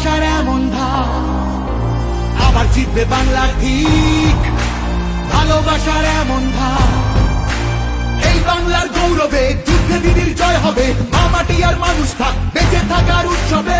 ভালোবাসার এমন ধার আবার জিতবে বাংলা ঠিক। ভালোবাসার এমন ধার এই বাংলার গৌরবে যুদ্ধে দিদির জয় হবে। মা মাটি আর মানুষ থাক বেঁচে থাকার উৎসবে।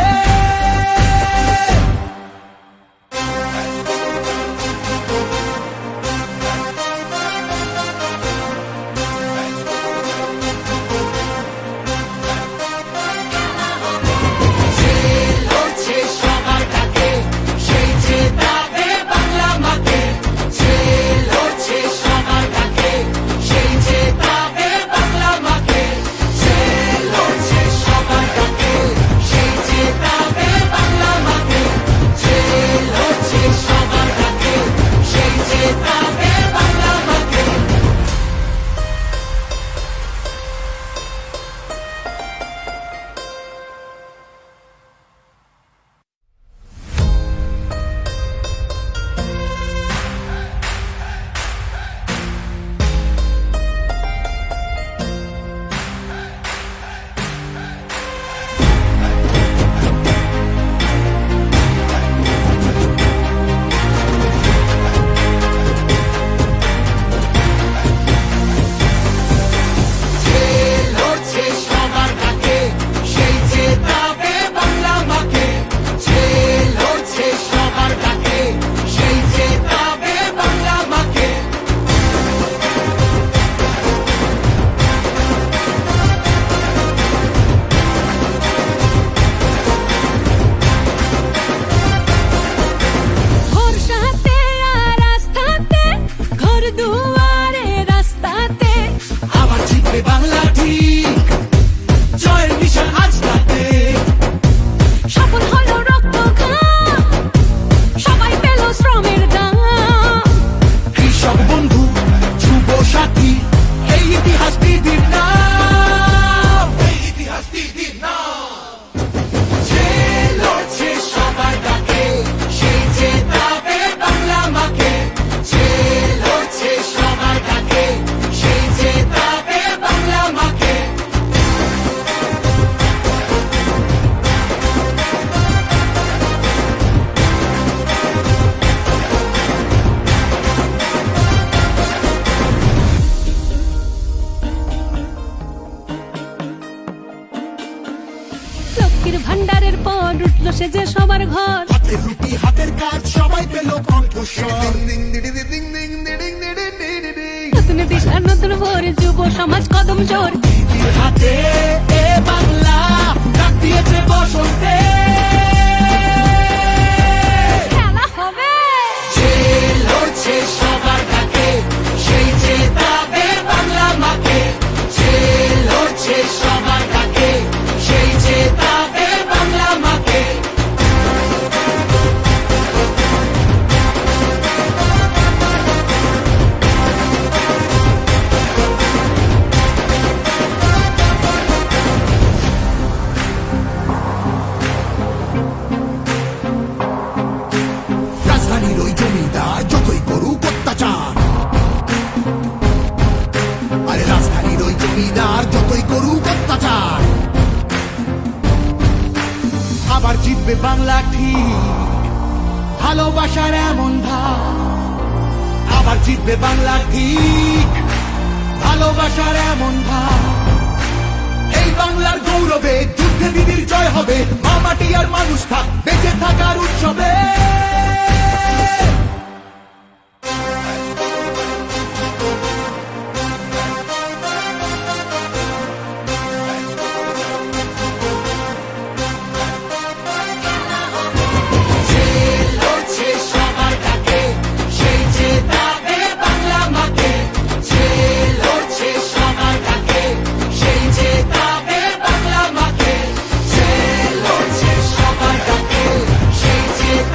বাংলা ঠিক জয়ের নিশান আজ তাতে সফল হলো রক্ত ঘাম সবাই পেল শ্রমের দাম। কৃষক বন্ধু যুব সাথী এই ইতিহাস দিদির নাম। এই ইতিহাস দিদির নাম। যে লড়ছে সবার ডাকে সেই জেতাবে বাংলা মাকে। যে লড়ছে সবার ডাকে সেই জেতাবে বাংলা মাকে। লক্ষ্মীর ভান্ডারের পর উঠল সে যে সবার ঘর। হাতের রুটি হাতের কাজ সবাই পেল কণ্ঠস্বর। নতুন দিশা নতুন ভোর যুব সমাজ কদম জোর। দিদির হাতে এ বাংলা ডাক দিয়েছে বসন্তে। খেলা হবে যে লড়ছে সবার ডাকে সেই জেতাবে বাংলা মাকে। যে লড়ছে সবার ডাকে সেই জেতাবে বাংলা মাকে। রাজধানীর ওই জমিদার যতই করুক অত্যাচার, আরে রাজধানীর ওই জমিদার যতই করুক অত্যাচার, আবার জিতবে বাংলা ঠিক। ভালোবাসার এমন ধার আবার জিতবে বাংলা ঠিক। ভালোবাসার এমন ধার এই বাংলার গৌরবে যুদ্ধে দিদির জয় হবে। মা মাটি আর মানুষ থাক বেঁচে থাকার উৎসবে। যে লড়ছে সবার ডাকে সেই জেতাবে বাংলা মাকে। যে লড়ছে সবার ডাকে সেই জেতাবে বাংলা মাকে। যে লড়ছে সবার ডাকে সেই জেতাবে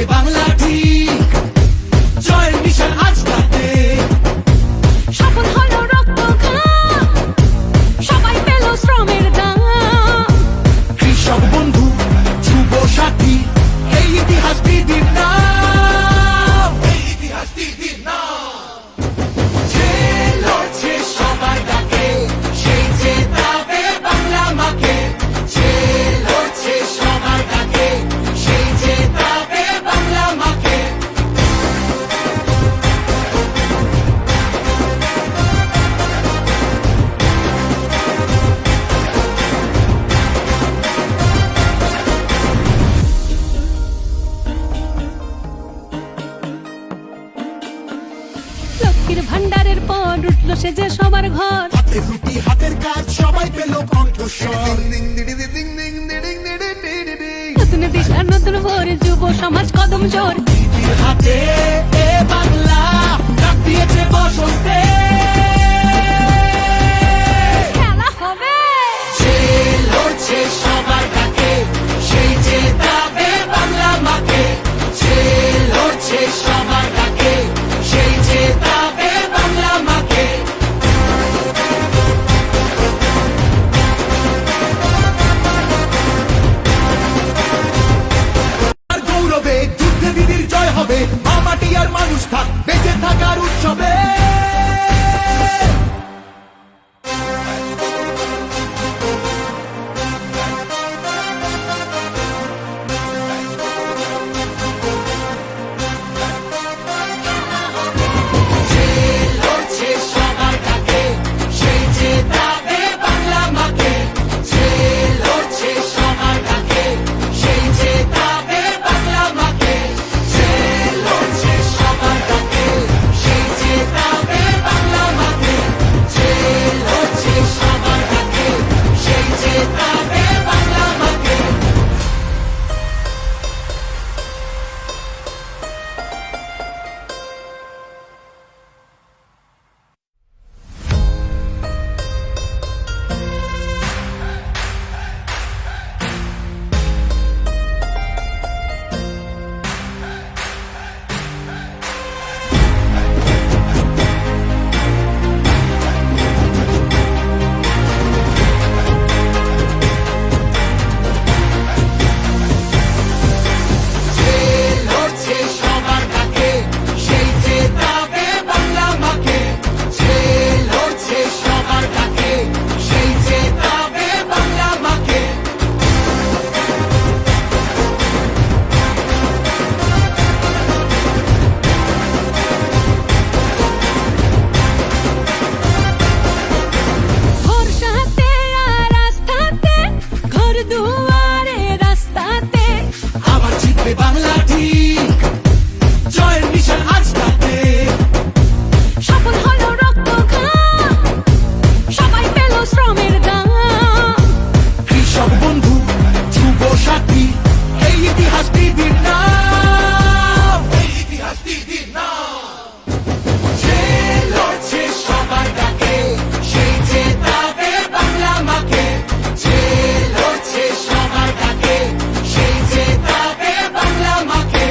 জিতবে বাংলা ঠিক, জয়ের নিশান আজ তাতে। সফল হলো রক্ত ঘাম, সবাই পেল শ্রমের দাম। কৃষক বন্ধু, যুব সাথী, এই ইতিহাস দিদির নাম, এই ইতিহাস দিদির নাম। যে লড়ছে সবার ডাকে, সেই জেতাবে বাংলা মাকে। যে লড়ছে সবার ডাকে, সেই জেতাবে বাংলা মাকে। লক্ষ্মীর ভান্ডারের পর উঠলো সে যে সবার ঘর। হাতে রুটি হাতের কাজ, সবাই পেল কণ্ঠস্বর। নতুন দিশা নতুন ভোর, যুব সমাজ কদম জোর। দিদির হাতে এ বাংলা, ডাক দিয়েছে বসন্তে। খেলা হবে, যে লড়ছে সবার ডাকে, সেই জেতাবে বাংলা মাকে। যে লড়ছে সবার ডাকে, সেই জেতাবে বাংলা মাকে। আর গৌরবে যুদ্ধে দিদির জয় হবে, মা মাটি আর মানুষ থাক বেঁচে থাকার উৎসবে। যে লড়ছে সবার ডাকে, সেই জেতাবে বাংলা মাকে। যে লড়ছে সবার ডাকে, সেই জেতাবে বাংলা মাকে। যে লড়ছে সবার ডাকে, সেই জেতাবে বাংলা মাকে। যে লড়ছে সবার ডাকে, সেই জেতাবে বাংলা মাকে। যে লড়ছে সবার ডাকে, সেই জেতাবে বাংলা মাকে। যে লড়ছে সবার ডাকে, সেই জেতাবে বাংলা মাকে। ভরসা হাতে আর রাস্তাতে, ঘর দুয়ারে রাস্তাতে। আবার জিতবে বাংলা ঠিক, জয়ের নিশান আজ তাতে। সফল হলো রক্ত ঘাম, সবাই পেল শ্রমের দাম। কৃষক বন্ধু, যুব সাথী, এই ইতিহাস দিদির নাম, এই ইতিহাস দিদির নাম। যে লড়ছে সবার ডাকে, সেই জেতাবে বাংলা মাকে। যে লড়ছে সবার ডাকে, সেই জেতাবে বাংলা মাকে।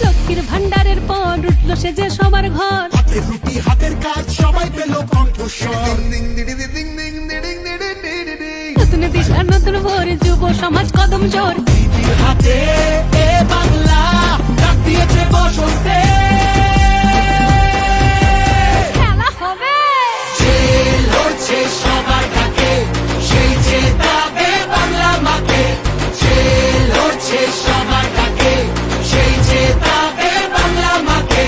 লক্ষ্মীর ভান্ডারের পর উঠলো সে যে সবার ঘর। হাতে রুটি হাতের কাজ, সবাই পেল কণ্ঠস্বর। নতুন দিশা নতুন ভোর, যুব সমাজ কদম জোর। দিদির হাতে এ বাংলা, ডাক দিয়েছে বসন্তে। খেলা হবে, যে লড়ছে সবার ডাকে, সেই জেতাবে বাংলা মাকে। যে লড়ছে সবার ডাকে, সেই জেতাবে বাংলা মাকে।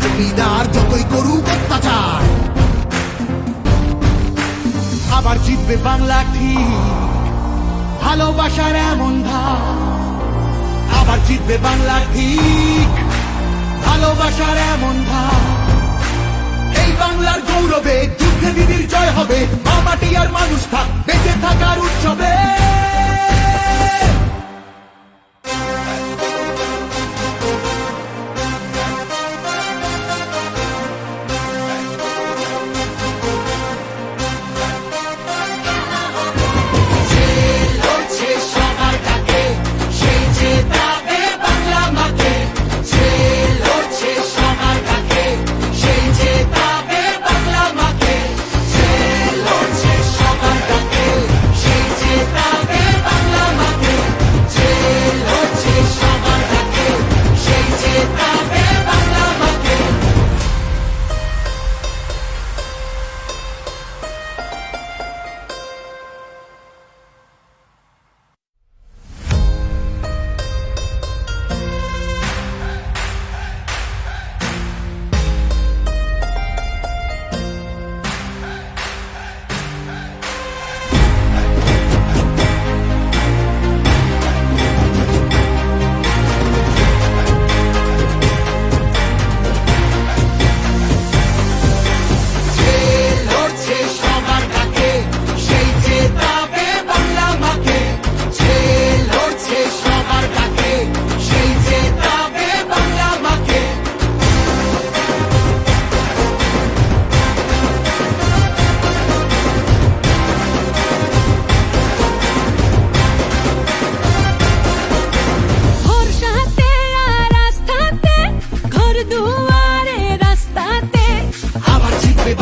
জমিদার জমিদার যতই করুক অত্যাচার। আবার জিতবে বাংলা ঠিক, ভালোবাসার এমন ধার। আবার জিতবে বাংলা ঠিক, ভালোবাসার এমন ধার। এই বাংলার গৌরবে যুদ্ধে দিদির জয় হবে, মা মাটি আর মানুষ থাক বেঁচে থাকার উৎসবে।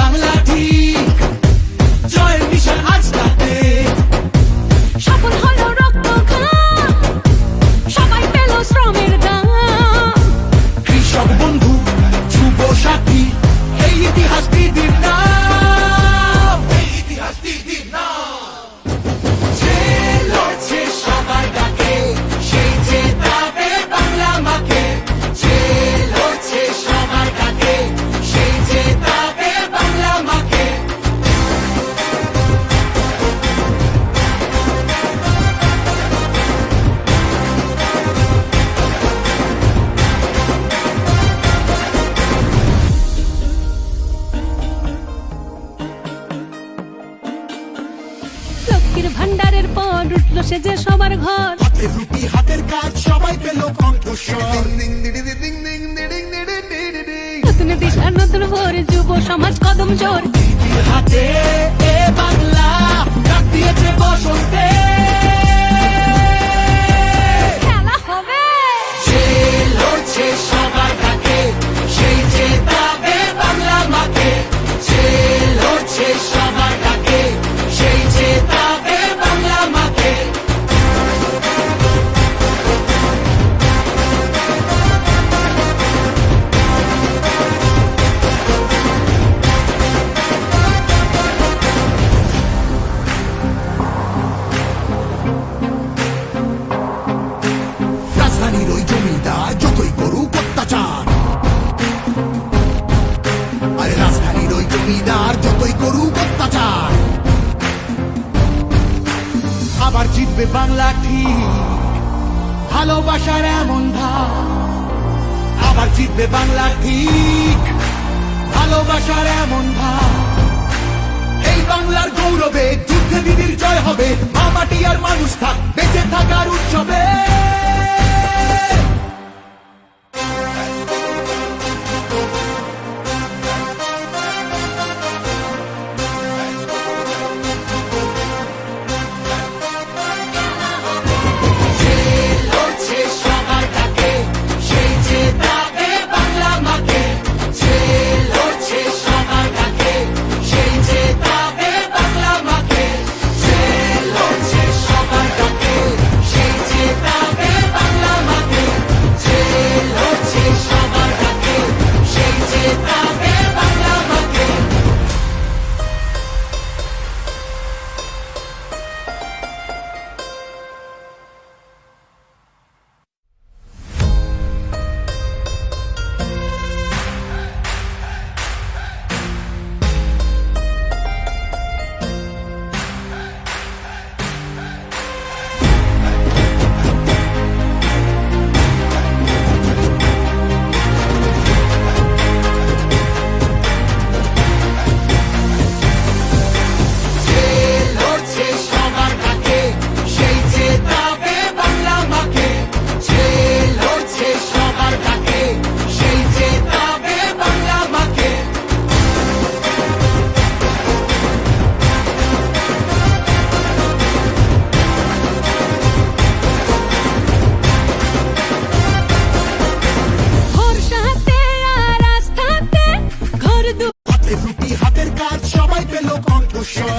বাংলা ঠিক, জয়ের নিশান আজ তাতে। সফল হলো রক্ত ঘাম, সবাই পেল শ্রমের দাম। কৃষক বন্ধু, যুব সাথী, এই ইতিহাস দিদির নাম, এই ইতিহাস দিদির নাম। যে লড়ছে সবার ডাকে, সেই জেতাবে বাংলা মাকে। যে লড়ছে সবার ডাকে, সেই জেতাবে বাংলা মাকে। লক্ষ্মীর ভান্ডারের পর উঠলো সে যে সবার ঘর। হাতের রুটি হাতের কাজ সবাই পেল কণ্ঠস্বর। নতুন দিশা নতুন ভোর, যুব সমাজ কদম জোর। দিদির হাতে এ বাংলা ডাক দিয়েছে বসন্তে। খেলা হবে, যে লড়ছে সবার ডাকে, সেই জেতাবে বাংলা মাকে। যে লড়ছে সবার ডাকে, সেই জেতাবে বাংলা মাকে। রাজধানীর ওই জমিদার যতই করুক অত্যাচার। আরে রাজধানীর ওই জমিদার যতই করুক অত্যাচার। আবার জিতবে বাংলা ঠিক, ভালোবাসার এমন ধার। আবার জিতবে বাংলা ঠিক, ভালোবাসার এমন ধার। এই বাংলার গৌরবে যুদ্ধে দিদির জয় হবে, মা মাটি আর মানুষ থাক বেঁচে থাকার উৎসবে। Cheetah! হাতে রুটি হাতের কাজ সবাই পেল কণ্ঠস্বর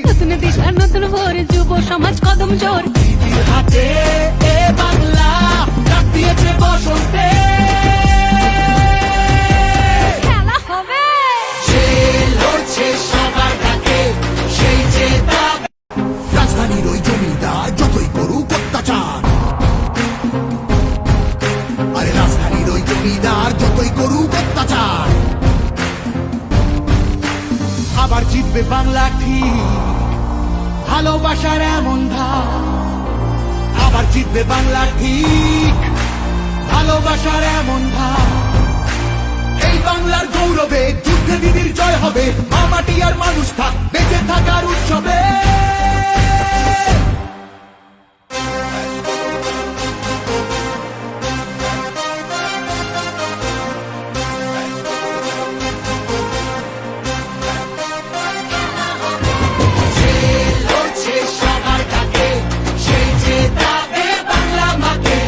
নতুন দিশা নতুন ভোর যুব সমাজ কদম জোর দিদির হাতে এ বাংলা ডাক দিয়েছে বসন্তে খেলা হবে যে লড়ছে সবার ডাকে সেই যে রাজধানীর ওই জমিদার যতই করুক অত্যাচার আরে রাজধানীর ওই জমিদার যতই করুক অত্যাচার আবার জিতবে বাংলা ঠিক ভালোবাসার এমন ধার আবার জিতবে বাংলা ঠিক ভালোবাসার এমন ধার এই বাংলার গৌরবে যুদ্ধে দিদির জয় হবে মা মাটি আর মানুষ থাক বেঁচে থাকার উৎসবে যে লড়ছে সবার ডাকে সেই যে দাবে বাংলা মাকে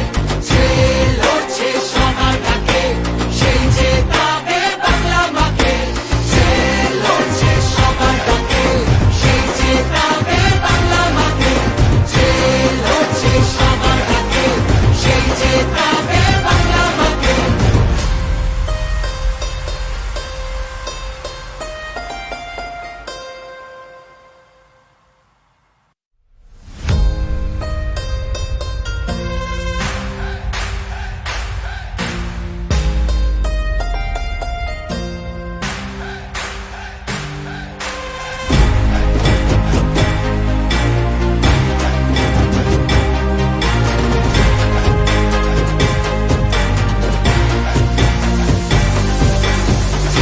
যে লড়ছে সবার ডাকে সেই যে দাবে বাংলা মাকে যে লড়ছে সবার ডাকে সেই যে দাবে বাংলা মাকে যে লড়ছে সবার ডাকে সেই যে দাবে বাংলা মাকে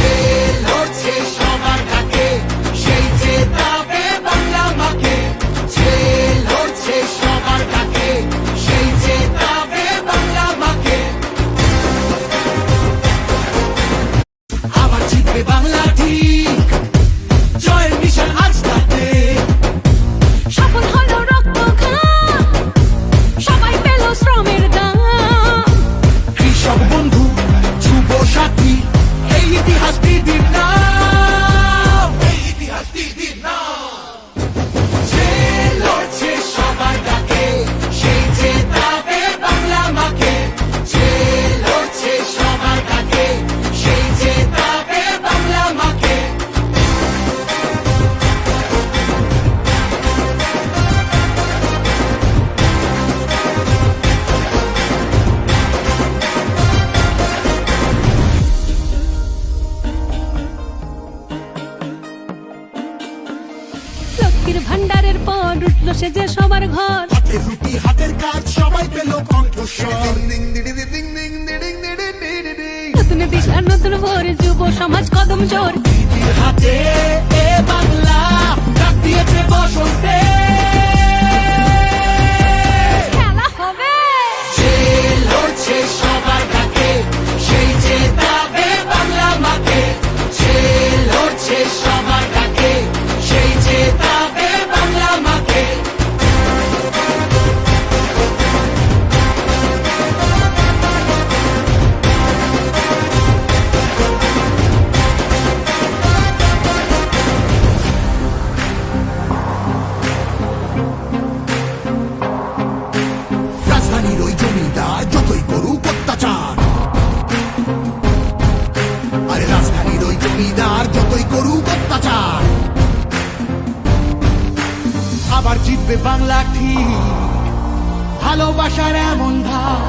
যে লড়ছে সবার ডাকে সেই যে দাবে বাংলা মাকে যে লড়ছে সবার ডাকে সেই যে দাবে বাংলা মাকে আবার জিতবে বাংলা ঠিক জয়ের মিশন আজ তাতে সফল হলো রক্ত ঘাম সবাই পেল শ্রমের দাম কৃষক বন্ধু যুব সাথী এই ইতিহাস দিদির নাম এই ইতিহাস দিদির নাম যে লড়ছে সবার ডাকে সেই যে দাবে বাংলা মাকে যে লড়ছে সবার ডাকে সেই যে দাবে বাংলা মাকে লক্ষ্মীর ভান্ডারের পর উঠলো সে যে সবার ঘর হাতে রুটি হাতের কাজ সবাই পেল কণ্ঠস্বর নতুন দিশা নতুন ভোর যুব সমাজ কদম জোর দিদির হাতে এ বাংলা ডাক দিয়েছে বসন্তে খেলা হবে যে লড়ছে সবার ডাকে সেই যে দাবে বাংলা মাকে যে লড়ছে সবার ডাকে সেই যে দাবে বাংলা মাকে রাজধানীর ওই জমিদার যতই করুক অত্যাচার আরে রাজধানীর ওই জমিদার যতই করুক অত্যাচার আবার জিতবে বাংলা ঠিক ভালোবাসার এমন ধার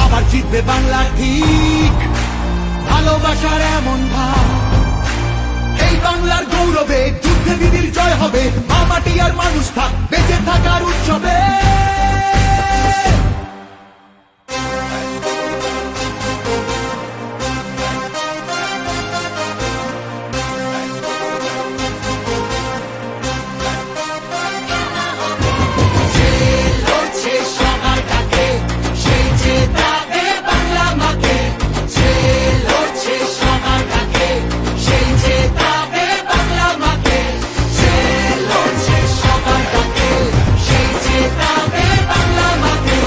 আবার জিতবে বাংলা ঠিক ভালোবাসার এমন ধার এই বাংলার গৌরবে যুদ্ধে দিদির জয় হবে মা মাটি আর মানুষ থাক বেঁচে থাকার উৎসবে যে লড়ছে সবার ডাকে সেই যে দাবে বাংলা মাকে যে লড়ছে সবার ডাকে সেই যে দাবে বাংলা মাকে যে লড়ছে সবার ডাকে সেই যে দাবে বাংলা মাকে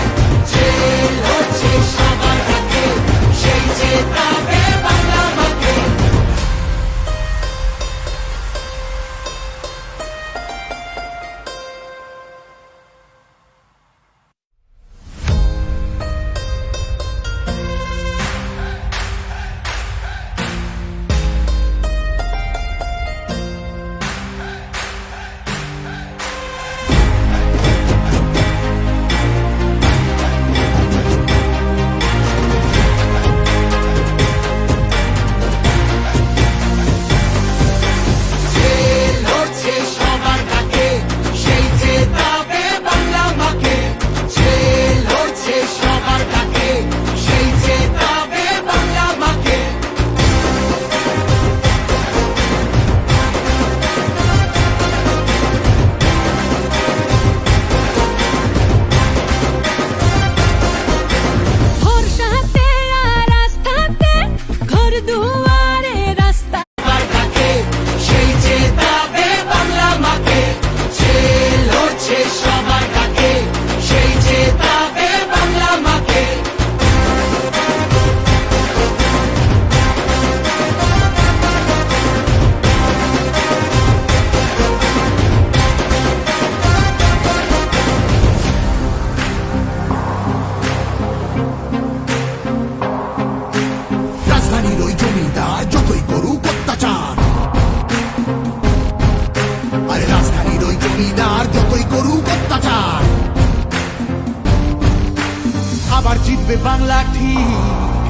জিতবে বাংলা ঠিক,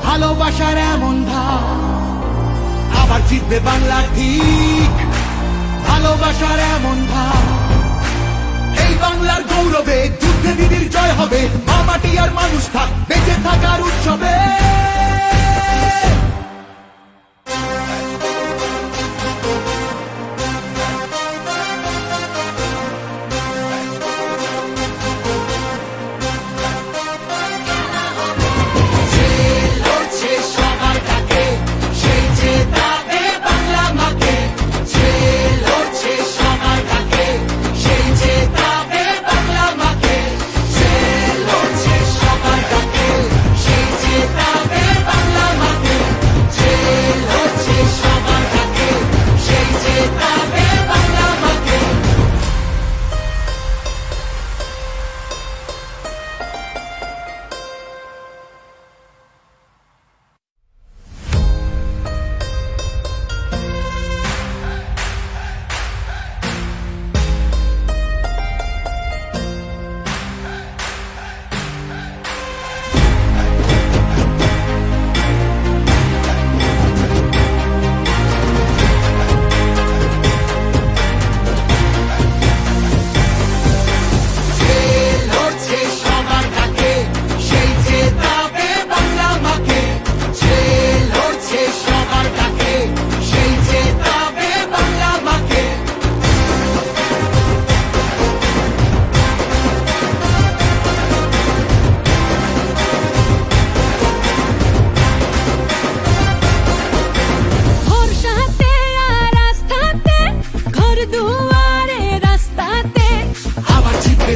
ভালোবাসার এমন ধার। আবার জিতবে বাংলা ঠিক, ভালোবাসার এমন ধার। এই বাংলার গৌরবে যুদ্ধে দিদির জয় হবে, মা মাটি আর মানুষ থাক বেঁচে থাকার উৎসবে।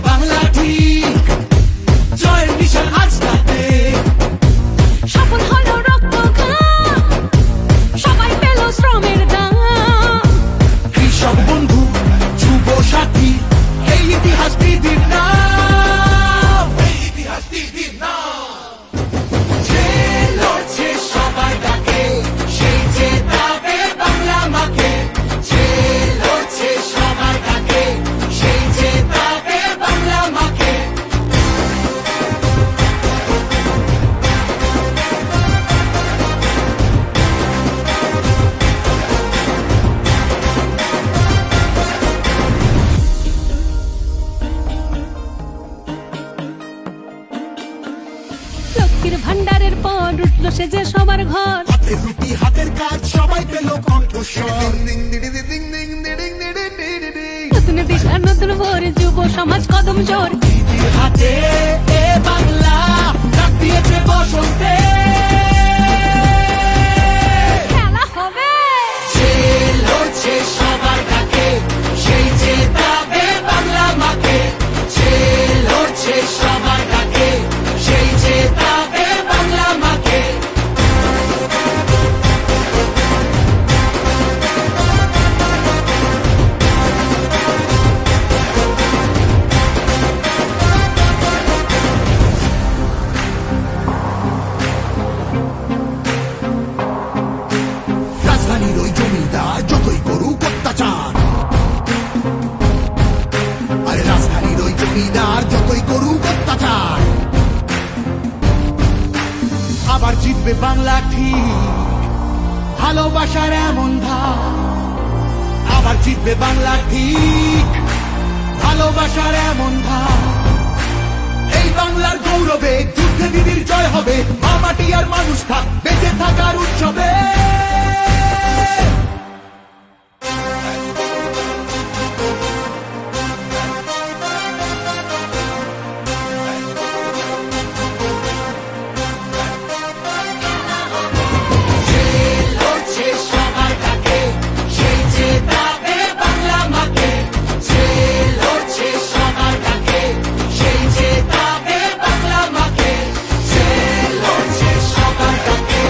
বাংলা ঠিক, জয়ের নিশান আজ তাতে। সফল হলো রক্ত ঘাম, সবাই পেল শ্রমের দাম। কৃষক বন্ধু, যুব সাথী, এই ইতিহাস দিদির নাম, এই ইতিহাস দিদির নাম। যে লড়ছে সবার ডাকে, সেই জেতাবে বাংলা মাকে। যে লড়ছে সবার ডাকে, সেই জেতাবে বাংলা মাকে। লক্ষ্মীর ভান্ডারের পর উঠলো সে যে সবার ঘর। হাতের রুটি হাতের কাজ সবাই পেল কণ্ঠস্বর। নতুন দিশা নতুন ভোর, যুব সমাজ কদম জোর। দিদির হাতে এ বাংলা ডাক দিয়েছে বসন্তে। খেলা হবে, যে লড়ছে সবার ডাকে, সেই জেতাবে বাংলা মাকে। যে লড়ছে সবার ডাকে, সেই জেতাবে বাংলা মাকে। রাজধানীর ওই জমিদার যতই করুক অত্যাচার, আরে রাজধানীর ওই জমিদার যতই করুক অত্যাচার। আবার জিতবে বাংলা ঠিক, ভালোবাসার এমন ধার। আবার জিতবে বাংলা ঠিক, ভালোবাসার এমন ধার। এই বাংলার গৌরবে যুদ্ধে দিদির জয় হবে, মা মাটি আর মানুষ থাক বেঁচে থাকার উৎসবে। যে লড়ছে সবার ডাকে, সেই জেতাবে বাংলা মাকে। যে লড়ছে সবার ডাকে, সেই জেতাবে বাংলা মাকে। যে লড়ছে সবার ডাকে,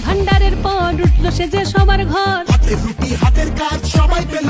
ভান্ডারের পর উঠলো সে যে সবার ঘর হাতের রুটি হাতের কাজ সবাই পেল